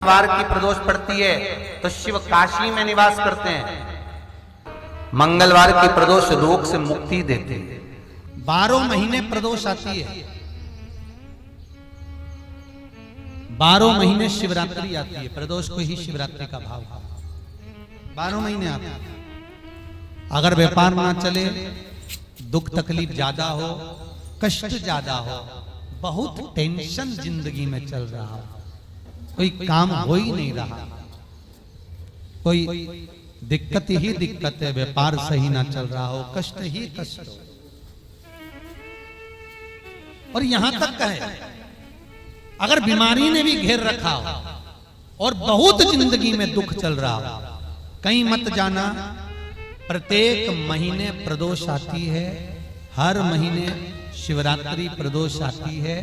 वार की प्रदोष पड़ती है तो शिव काशी में निवास करते हैं। मंगलवार की प्रदोष रोग से मुक्ति देते हैं। 12 महीने प्रदोष आती है, 12 महीने शिवरात्रि आती है। प्रदोष को ही शिवरात्रि का भाव है। 12 महीने आते हैं। अगर व्यापार ना चले, दुख तकलीफ ज्यादा हो, कष्ट ज्यादा हो, बहुत टेंशन जिंदगी में चल रहा हो, कोई काम हो ही नहीं रहा, कोई दिक्कत ही दिक्कत है, व्यापार सही ना चल रहा हो, कष्ट ही कष्ट हो, और यहां तक कहे अगर बीमारी ने भी घेर रखा हो और बहुत जिंदगी में दुख चल रहा हो, कहीं मत जाना। प्रत्येक महीने प्रदोष आती है, हर महीने शिवरात्रि प्रदोष आती है।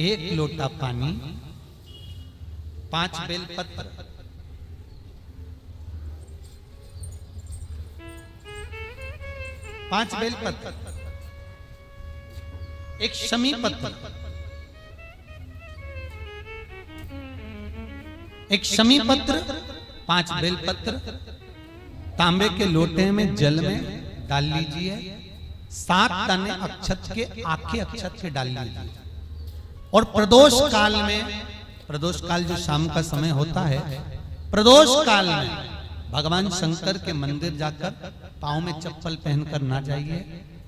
1 लोटा पानी, 5 बेलपत्र, 5 बेलपत्र, 1 शमी पत्र, 1 शमी पत्र, 5 बेलपत्र तांबे के लोटे में जल में डाल लीजिए। 7 दाने अक्षत के, आखे अक्षत के डाल लीजिए। और प्रदोष काल में, प्रदोष काल जो शाम का समय होता है, प्रदोष काल में भगवान शंकर के मंदिर जाकर पांव में चप्पल पहनकर ना जाइए।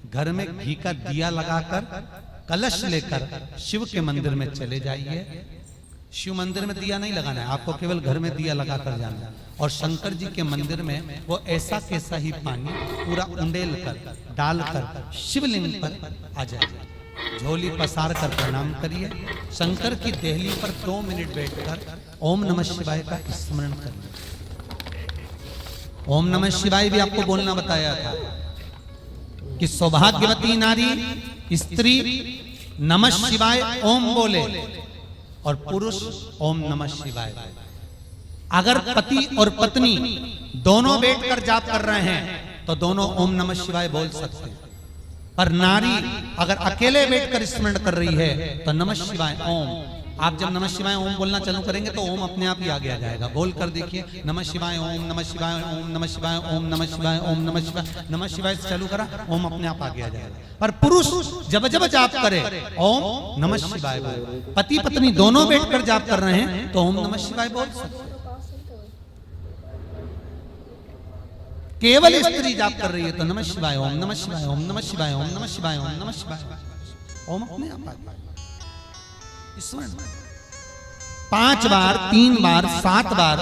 घर में घी का दिया लगाकर कलश लेकर शिव के मंदिर में चले जाइए। शिव मंदिर में दिया नहीं लगाना है आपको, केवल घर में दिया लगाकर जाना है। और शंकर जी के मंदिर में वो ऐसा कैसा ही पानी पूरा उंडेल कर डालकर शिवलिंग पर आ जाइए। झोली पसार कर प्रणाम करिए। शंकर की देहली पर 2 मिनट बैठकर ओम नमः शिवाय का स्मरण करिए। ओम नमः शिवाय भी आपको बोलना बताया था कि सौभाग्यवती नारी स्त्री नमः शिवाय ओम बोले और पुरुष ओम नमः शिवाय। अगर पति और पत्नी दोनों बैठकर जाप कर रहे हैं तो दोनों ओम नमः शिवाय बोल सकते हैं। पर नारी अगर अकेले बैठकर स्मरण कर रही है तो नमः शिवाय ओम। आप जब नमः शिवाय ओम बोलना चालू करेंगे तो ओम अपने आप ही आगे आ जाएगा। बोल कर देखिए, नमः शिवाय ओम, नमः शिवाय ओम, नमः शिवाय ओम, नमः शिवाय ओम, नमः शिवाय, नमः शिवाय से चालू करा, ओम अपने आप आगे आ जाएगा। पर पुरुष जब जब जाप करे ओम नमः शिवाय बोले। पति पत्नी दोनों बैठकर जाप कर रहे हैं तो ओम नमः शिवाय बोल सकते। केवल स्त्री जाप कर रही है तो नमः शिवाय ओम, नमः शिवाय ओम, नमः शिवाय ओम, नमः शिवाय ओम, नमः शिवाय ओम अपने आप आ जाएगा। 5 बार, 3 बार, 7 बार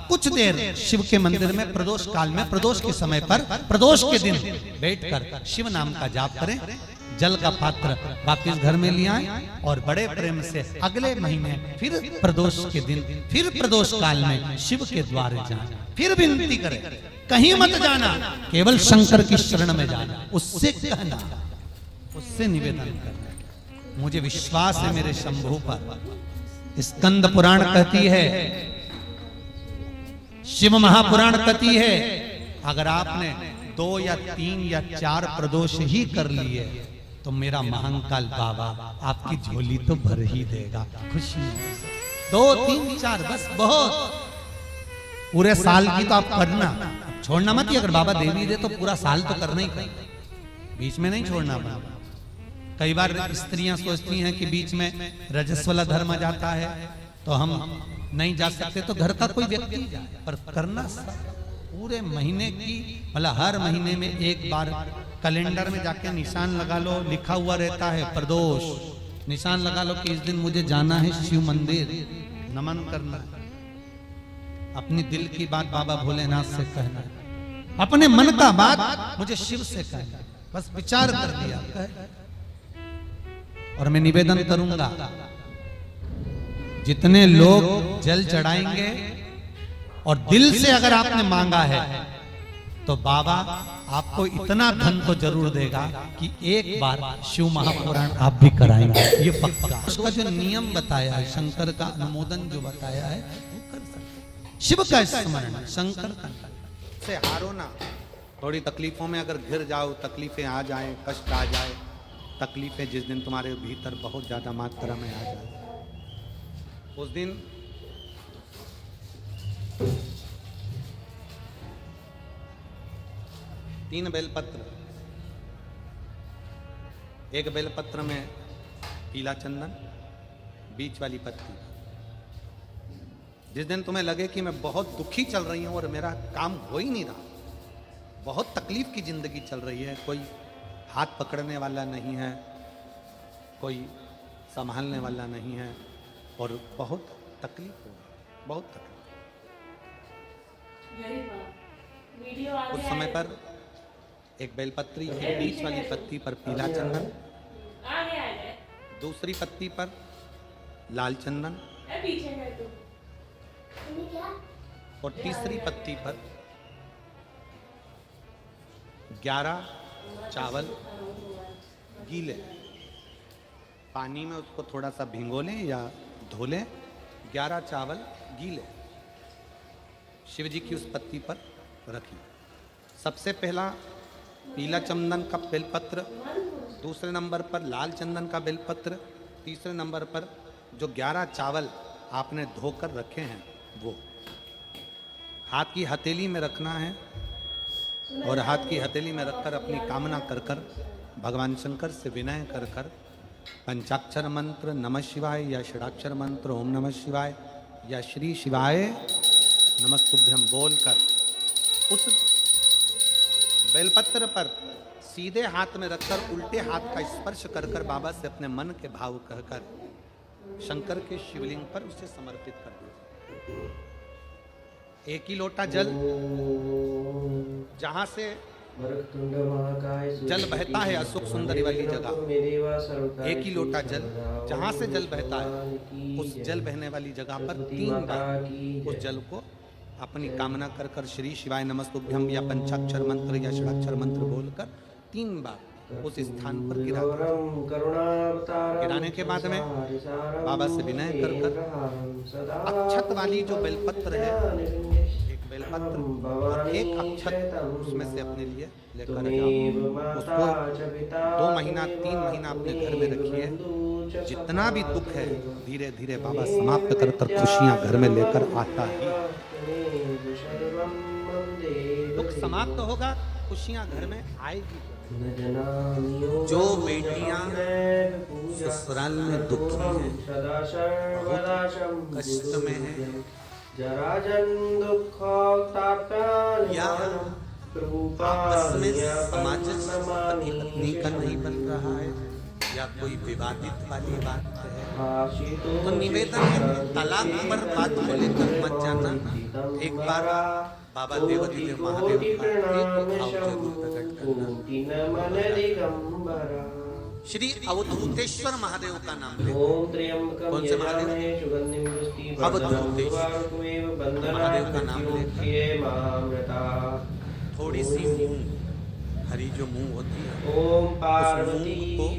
कुछ देर शिव के मंदिर में प्रदोष काल में, प्रदोष के समय पर, प्रदोष के दिन बैठकर शिव नाम का जाप करें। जल का पात्र वापिस घर में ले आए और बड़े प्रेम से अगले महीने फिर प्रदोष के दिन, फिर प्रदोष काल में शिव के द्वार जाए, फिर विनती करें। कहीं मत जाना, केवल शंकर की शरण में जाना, उससे कहना, उससे निवेदन करना, मुझे विश्वास है मेरे शंभू पर। स्कंद पुराण कहती है, शिव महापुराण कहती है, अगर आपने 2 या 3 या 4 प्रदोष ही कर लिए तो मेरा महाकाल बाबा आपकी झोली तो भर ही देगा। खुशी 2, 3, 4 बस बहुत। पूरे साल की तो आप करना, छोड़ना मत ही। अगर बाबा दे भी दे तो पूरा साल तो करना ही करना, बीच में नहीं छोड़ना बाबा। कई बार स्त्रियां सोचती हैं कि बीच में रजस्वला धर्म आ जाता है तो हम नहीं जा सकते, तो घर का कोई व्यक्ति जाए, पर करना पूरे महीने की, मतलब हर महीने में 1 बार कैलेंडर में जाके निशान लगा लो, लिखा हुआ रहता है प्रदोष, निशान लगा लो कि इस दिन मुझे जाना है शिव मंदिर, नमन करना, अपनी दिल की बात बाबा भोलेनाथ से कहना, अपने मन का बात मुझे शिव से कहना, बस विचार कर दिया। और मैं निवेदन करूंगा, जितने लोग जल चढ़ाएंगे और दिल से अगर आपने मांगा है तो बाबा आपको इतना धन तो जरूर देगा कि एक बार शिव महापुराण आप भी कराएंगे, ये पक्का। उसका जो नियम बताया है, शंकर का अनुमोदन जो बताया है, वो कर सकते। शिव का स्मरण, शंकर का से हारो ना। थोड़ी तकलीफों में अगर घिर जाओ, तकलीफें आ जाए, कष्ट आ जाए, तकलीफें जिस दिन तुम्हारे भीतर बहुत ज्यादा मात्रा में आ जाए, उस दिन तीन बेलपत्र, एक बेलपत्र में पीला चंदन, बीच वाली पत्ती। जिस दिन तुम्हें लगे कि मैं बहुत दुखी चल रही हूं और मेरा काम हो ही नहीं रहा, बहुत तकलीफ की जिंदगी चल रही है, कोई हाथ पकड़ने वाला नहीं है, कोई संभालने वाला नहीं है और बहुत तकलीफ हो रही, बहुत तकलीफ। उस समय पर एक बेलपत्री की बीच वाली पत्ती पर पीला चंदन, दूसरी पत्ती पर लाल चंदन और तीसरी पत्ती पर 11 चावल गीले, पानी में उसको थोड़ा सा भिगो लें या धो लें। 11 चावल गीले शिव जी की उस पत्ती पर रखिए। सबसे पहला पीला चंदन का बेलपत्र, दूसरे नंबर पर लाल चंदन का बेलपत्र, तीसरे नंबर पर जो 11 चावल आपने धोकर रखे हैं वो हाथ की हथेली में रखना है और हाथ की हथेली में रखकर अपनी कामना कर कर भगवान शंकर से विनय कर कर पंचाक्षर मंत्र नमः शिवाय या षडाक्षर मंत्र ओम नमः शिवाय या श्री शिवाय नमस्तुभ्यं बोलकर उस बेलपत्र पर सीधे हाथ में रखकर उल्टे हाथ का स्पर्श कर कर बाबा से अपने मन के भाव कहकर शंकर के शिवलिंग पर उसे समर्पित कर दीजिए। एक ही लोटा जल, जहां से जल बहता है अशोक सुंदरी वाली जगह, एक ही लोटा जल, जहां से जल बहता है उस जल बहने वाली जगह पर 3 बार उस जल को अपनी कामना कर कर श्री शिवाय नमस्तुभ्यं या पंचाक्षर मंत्र या षडाक्षर मंत्र बोलकर 3 बार उस स्थान पर गिरा। गिराने के बाद में बाबा से विनय कर कर अक्षत वाली जो बेलपत्र है, एक बेलपत्र और एक अक्षत उसमें से अपने लिए लेकर जाओ। उसको 2 महीना 3 महीना अपने घर में रखिए। जितना भी दुख है धीरे धीरे बाबा समाप्त कर कर खुशियां घर में लेकर आता ही। दुख समाप्त होगा, खुशियां घर में आएगी। जो बेटियां ससुराल में दुखी हैं, बहुत कष्ट में हैं, या आपस में सामाजिक पति पत्नी का नहीं बन रहा है या कोई विवादित वाली बात है, तो निवेदन है तलाक पर बात को लेकर मत जाना। एक बार बाबा देवाधिदेव महादेव का एक भाव जरूर प्रकट करना। श्री अवधूतेश्वर महादेव का नाम ले। कौन से महादेव? अवधूतेश्वर महादेव का नाम लेकर थोड़ी सी मूंग, हरी जो मूंग होती है, ओम पार्वती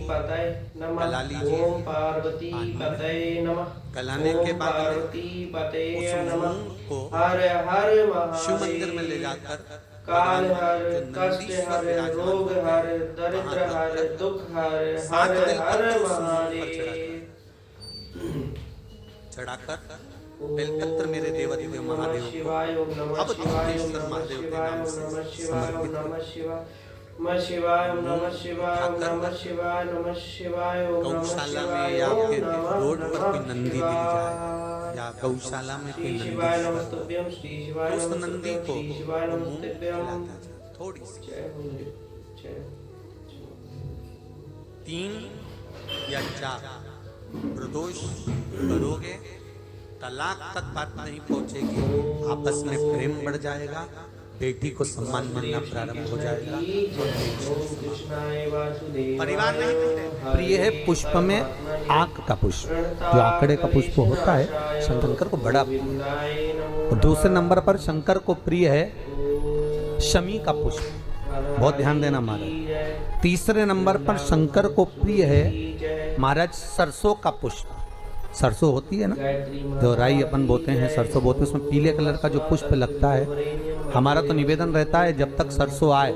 पतये नमः, गला लीजिए। ओम पार्वती पतये नमः, गलाने के बाद पार्वती पतये उस नमः, मूंग को हर हर शिव महादेव, मंदिर में ले जाकर काल हर जो कष्ट नंदीश्वर हर विराजमान रोग होते हैं, हर दरिद्र वहाँ हर पर दुख हर 7 हर बेलपत्र हर उस मूंग पर महादेव। चढ़ाकर बेलपत्र मेरे देवाधिदेव महादेव को शिवाय ओम नमः अब शिवाय ओम धूतेश्वर नमः महादेव के शिवाय नाम ओम से नमः शिवाय ओम समर्पित नमः शिवाय नमः शिवाय ओम नमः शिवाय ओम नमः शिवाय नमः शिवाय ओम नमः गौशाला में शिवाय या ओम आपके नमः रोड पर कोई नंदी दिख जाए शिवाय। या गौशाला में कोई श्री नंदी शिवाय दिख जाए, नमस्तुभ्यं श्री शिवाय तो उस नंदी नमस्तुभ्यं को श्री शिवाय वो मूंग नमस्तुभ्यं। खिलाता जाए, थोड़ी सी। जय हो जय 3 या 4 प्रदोष करोगे, तलाक तक बात नहीं पहुंचेगी, आपस में प्रेम बढ़ जाएगा, बेटी को सम्मान मिलना प्रारंभ हो जाएगा। परिवार नहीं टूटेगा। प्रिय है पुष्प में आक का पुष्प, जो आकड़े का पुष्प होता है शंकर को बड़ा प्रिय है। और दूसरे नंबर पर शंकर को प्रिय है शमी का पुष्प, बहुत ध्यान देना महाराज। तीसरे नंबर पर शंकर को प्रिय है महाराज सरसों का पुष्प। सरसों होती है ना, जो राई अपन बोते हैं, सरसों बोते हैं, उसमें पीले कलर का जो पुष्प लगता है। हमारा तो निवेदन रहता है जब तक सरसों आए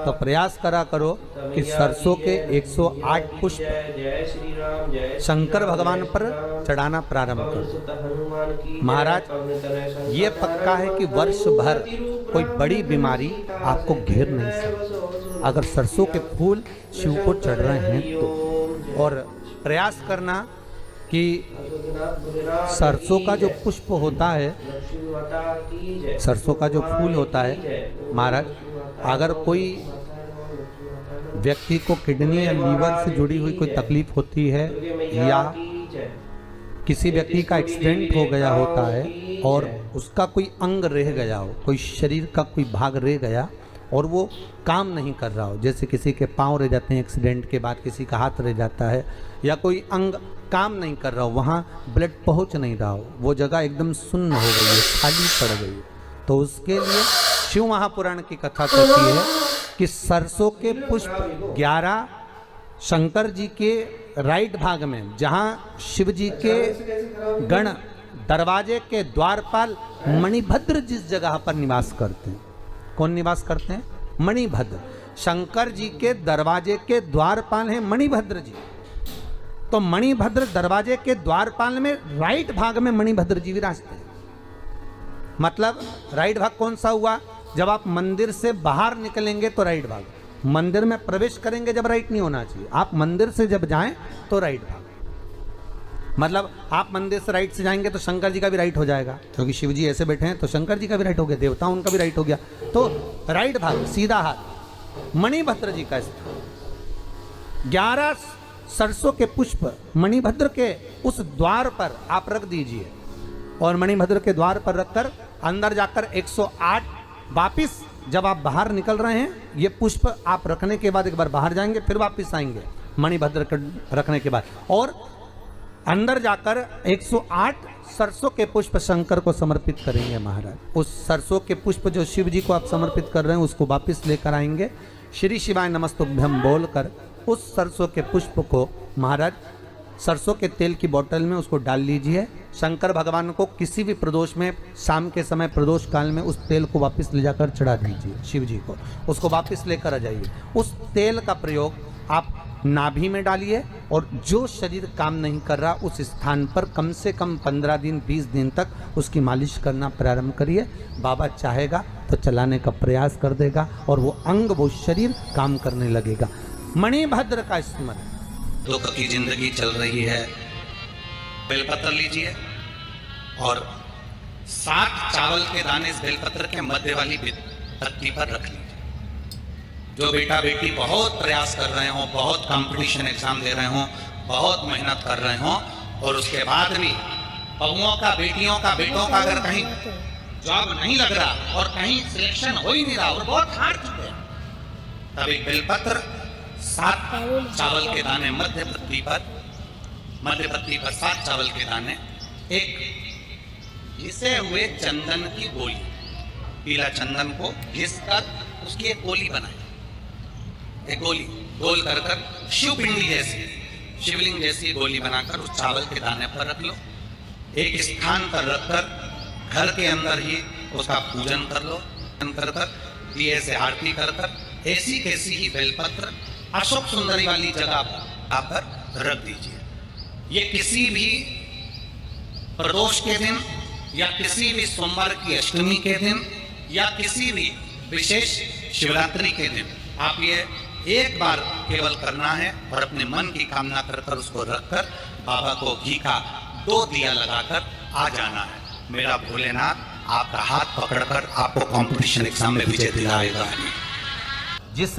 तो प्रयास करा करो कि सरसों के 108 पुष्प जय श्री राम जय शंकर भगवान पर चढ़ाना प्रारंभ करो। महाराज ये पक्का है कि वर्ष भर कोई बड़ी बीमारी आपको घेर नहीं सकती अगर सरसों के फूल शिव को चढ़ रहे हैं तो। और प्रयास करना कि सरसों का जो पुष्प होता है, सरसों का जो फूल होता है महाराज, अगर कोई व्यक्ति को किडनी या लीवर से जुड़ी हुई कोई तकलीफ होती है या किसी व्यक्ति का एक्सीडेंट हो गया होता है और उसका कोई अंग रह गया हो, कोई शरीर का कोई भाग रह गया और वो काम नहीं कर रहा हो, जैसे किसी के पांव रह जाते हैं एक्सीडेंट के बाद, किसी का हाथ रह जाता है या कोई अंग काम नहीं कर रहा हो, वहाँ ब्लड पहुँच नहीं रहा हो, वो जगह एकदम सुन्न हो गई है, खाली पड़ गई है, तो उसके लिए शिव महापुराण की कथा कहती है कि सरसों के पुष्प 11 शंकर जी के राइट भाग में, जहाँ शिव जी के गण दरवाजे के द्वारपाल मणिभद्र जिस जगह पर निवास करते हैं, कौन निवास करते हैं? मणिभद्र। शंकर जी के दरवाजे के द्वारपाल हैं मणिभद्र जी। तो मणिभद्र दरवाजे के द्वारपाल में राइट भाग में मणिभद्र जी विराजते हैं। मतलब राइट भाग कौन सा हुआ? जब आप मंदिर से बाहर निकलेंगे तो राइट भाग, मंदिर में प्रवेश करेंगे जब राइट नहीं होना चाहिए, आप मंदिर से जब जाएं तो राइट भाग। मतलब आप मंदिर से राइट से जाएंगे तो शंकर जी का भी राइट हो जाएगा, क्योंकि शिव जी ऐसे बैठे हैं तो शंकर जी का भी राइट हो गया, देवता उनका भी राइट हो गया, तो राइट भाग सीधा हाथ मणिभद्र जी का स्थान। 11 सरसों के पुष्प मणिभद्र के उस द्वार पर आप रख दीजिए और मणिभद्र के द्वार पर रखकर अंदर जाकर 108 वापिस जब आप बाहर निकल रहे हैं, ये पुष्प आप रखने के बाद एक बार बाहर जाएंगे, फिर वापस आएंगे मणिभद्र रखने के बाद, और अंदर जाकर 108 सरसों के पुष्प शंकर को समर्पित करेंगे महाराज। उस सरसों के पुष्प जो शिव जी को आप समर्पित कर रहे हैं उसको वापस लेकर आएंगे, श्री शिवाय नमस्तुभ्यम बोलकर उस सरसों के पुष्प को महाराज सरसों के तेल की बोतल में उसको डाल लीजिए। शंकर भगवान को किसी भी प्रदोष में, शाम के समय प्रदोष काल में उस तेल को वापस ले जाकर चढ़ा दीजिए शिव जी को, उसको वापस लेकर आ जाइए। उस तेल का प्रयोग आप नाभि में डालिए और जो शरीर काम नहीं कर रहा उस स्थान पर कम से कम 15 दिन 20 दिन तक उसकी मालिश करना प्रारंभ करिए। बाबा चाहेगा तो चलाने का प्रयास कर देगा और वो अंग, वो शरीर काम करने लगेगा। मणिभद्र का स्मरण। दुख की जिंदगी चल रही है, बेलपत्र लीजिए और 7 चावल के दाने इस बेलपत्र के मध्य वाली पत्ती पर रख लीजिए। जो बेटा बेटी बहुत प्रयास कर रहे हों, बहुत कंपटीशन एग्जाम दे रहे हों, बहुत मेहनत कर रहे हों और उसके बाद भी बहुओं का, बेटियों का, बेटों का अगर कहीं जॉब नहीं लग रहा और कहीं सिलेक्शन हो ही नहीं रहा और बहुत हार चुके हैं, तब एक बेलपत्र 7 चावल के दाने मध्य पत्ती पर 7 चावल के दाने, एक घिसे हुए चंदन की गोली, पीला चंदन को घिसकर उसकी एक गोली बनाए, एक गोली गोल कर शिव पिंडी जैसी, शिवलिंग जैसी गोली बनाकर उस चावल के दाने पर रख लो। एक स्थान पर रखकर घर के अंदर ही उसका पूजन कर लो, कर दिए से आरती कर ऐसी कैसी ही बेलपत्र अशोक सुंदरी वाली जगह पर रख दीजिए। ये किसी भी प्रदोष के दिन या किसी भी सोमवार की अष्टमी के दिन या किसी भी विशेष शिवरात्रि के दिन आप ये एक बार केवल करना है और अपने मन की कामना कर उसको रखकर बाबा को घी का 2 दिया लगाकर आ जाना है। मेरा भोलेनाथ आपका हाथ पकड़कर आपको कंपटीशन एग्जाम में विजय दिलाएगा। जिस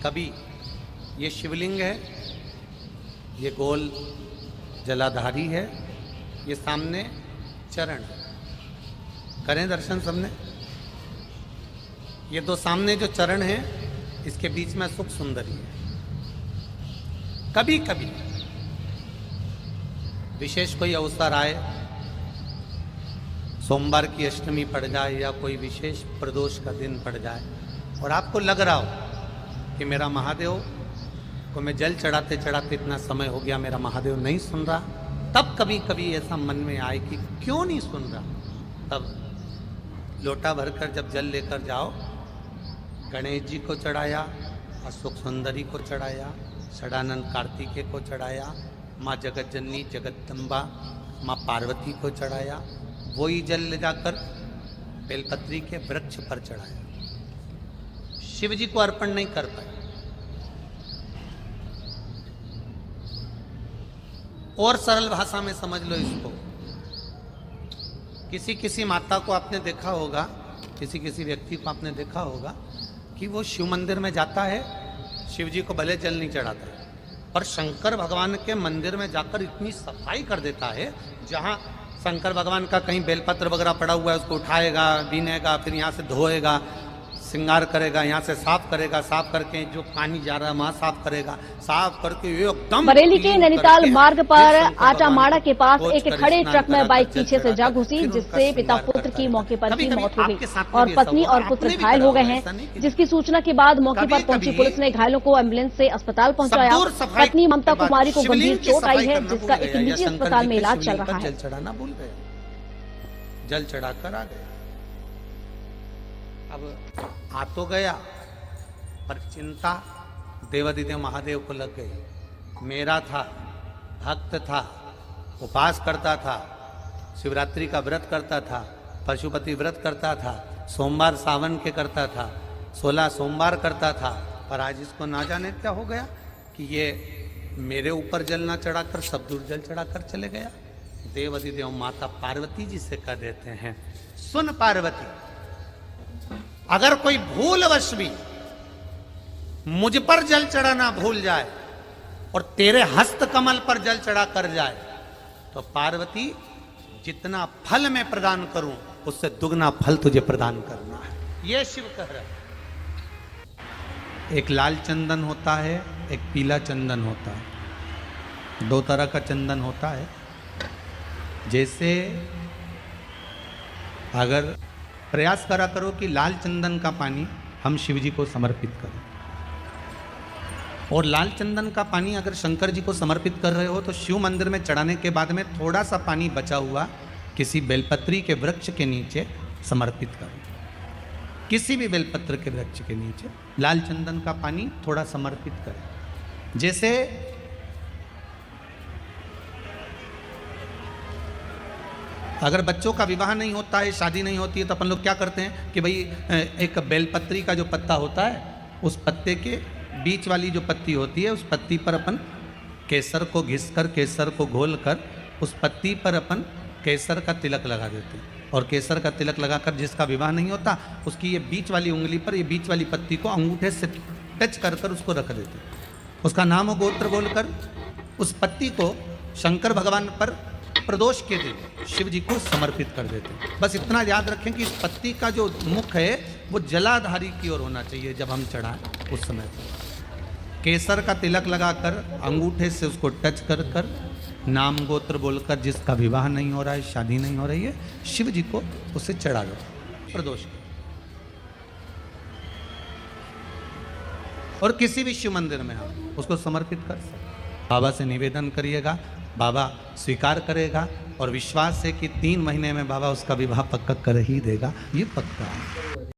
कभी ये शिवलिंग है, ये गोल जलाधारी है, ये सामने चरण, करें दर्शन सबने। ये 2 सामने जो चरण है इसके बीच में सुख सुंदरी है। कभी कभी विशेष कोई अवसर आए, सोमवार की अष्टमी पड़ जाए या कोई विशेष प्रदोष का दिन पड़ जाए और आपको लग रहा हो कि मेरा महादेव को मैं जल चढ़ाते चढ़ाते इतना समय हो गया, मेरा महादेव नहीं सुन रहा, तब कभी कभी ऐसा मन में आए कि क्यों नहीं सुन रहा, तब लोटा भरकर जब जल लेकर जाओ, गणेश जी को चढ़ाया, अशोक सुंदरी को चढ़ाया, षडानंद कार्तिकेय को चढ़ाया, माँ जगत जननी जगदम्बा माँ पार्वती को चढ़ाया। वही जल ले जाकर बेलपत्री के वृक्ष पर चढ़ाया। शिव जी को अर्पण नहीं कर पाए। और सरल भाषा में समझ लो इसको, किसी किसी माता को आपने देखा होगा, किसी किसी व्यक्ति को आपने देखा होगा कि वो शिव मंदिर में जाता है, शिव जी को भले जल नहीं चढ़ाता है, पर शंकर भगवान के मंदिर में जाकर इतनी सफाई कर देता है, जहाँ शंकर भगवान का कहीं बेलपत्र वगैरह पड़ा हुआ है उसको उठाएगा, बीनेगा, फिर यहाँ से धोएगा, श्रृंगार करेगा, यहाँ से साफ करेगा, साफ करके जो पानी जा रहा है वहाँ साफ करेगा, साफ करके एकदम। बरेली के नैनीताल मार्ग पर आटामाड़ा के पास एक खड़े ट्रक में बाइक पीछे से जा घुसी, जिससे पिता पुत्र की मौके पर ही मौत हो गई और पत्नी और पुत्र घायल हो गए हैं। जिसकी सूचना के बाद मौके पर पहुंची पुलिस ने घायलों को एम्बुलेंस से अस्पताल पहुंचाया। पत्नी ममता कुमारी को गंभीर चोट आई है, जिसका एक निजी अस्पताल में इलाज चल रहा है। जल चढ़ाना भूल गए, जल चढ़ाकर आ गए। अब आ तो गया, पर चिंता देवादिदेव महादेव को लग गई। मेरा था, भक्त था, उपास करता था, शिवरात्रि का व्रत करता था, पशुपति व्रत करता था, सोमवार सावन के करता था, 16 सोमवार करता था, पर आज इसको ना जाने क्या हो गया कि ये मेरे ऊपर जल ना चढ़ाकर सब दूर जल चढ़ाकर चले गया। देवादिदेव माता पार्वती जी से कह देते हैं, सुन पार्वती, अगर कोई भूलवश भी मुझ पर जल चढ़ाना भूल जाए और तेरे हस्त कमल पर जल चढ़ा कर जाए, तो पार्वती जितना फल मैं प्रदान करूं उससे दुगना फल तुझे प्रदान करना है। यह शिव कह रहा है। एक लाल चंदन होता है, एक पीला चंदन होता है, दो तरह का चंदन होता है। जैसे अगर प्रयास करा करो कि लाल चंदन का पानी हम शिव जी को समर्पित करें, और लाल चंदन का पानी अगर शंकर जी को समर्पित कर रहे हो तो शिव मंदिर में चढ़ाने के बाद में थोड़ा सा पानी बचा हुआ किसी बेलपत्री के वृक्ष के नीचे समर्पित करो। किसी भी बेलपत्र के वृक्ष के नीचे लाल चंदन का पानी थोड़ा समर्पित करें। जैसे अगर बच्चों का विवाह नहीं होता है, शादी नहीं होती है, तो अपन लोग क्या करते हैं कि भाई एक बेलपत्री का जो पत्ता होता है, उस पत्ते के बीच वाली जो पत्ती होती है, उस पत्ती पर अपन केसर को घिसकर, केसर को घोल कर उस पत्ती पर अपन केसर का तिलक लगा देते हैं। और केसर का तिलक लगाकर जिसका विवाह नहीं होता, उसकी ये बीच वाली उंगली पर, ये बीच वाली पत्ती को अंगूठे से टच कर कर उसको रख देते हैं। उसका नाम और गोत्र बोलकर उस पत्ती को शंकर भगवान पर प्रदोष के दिन शिव जी को समर्पित कर देते हैं। बस इतना याद रखें कि इस पत्ती का जो मुख है वो जलाधारी की ओर होना चाहिए। जब हम चढ़ाएं उस समय पर केसर का तिलक लगाकर अंगूठे से उसको टच कर कर नाम गोत्र बोलकर, जिसका विवाह नहीं हो रहा है, शादी नहीं हो रही है, शिव जी को उसे चढ़ा दो प्रदोष। और किसी भी शिव मंदिर में हम उसको समर्पित कर सकते। बाबा से निवेदन करिएगा, बाबा स्वीकार करेगा, और विश्वास है कि 3 महीने में बाबा उसका विवाह पक्का कर ही देगा, ये पक्का है।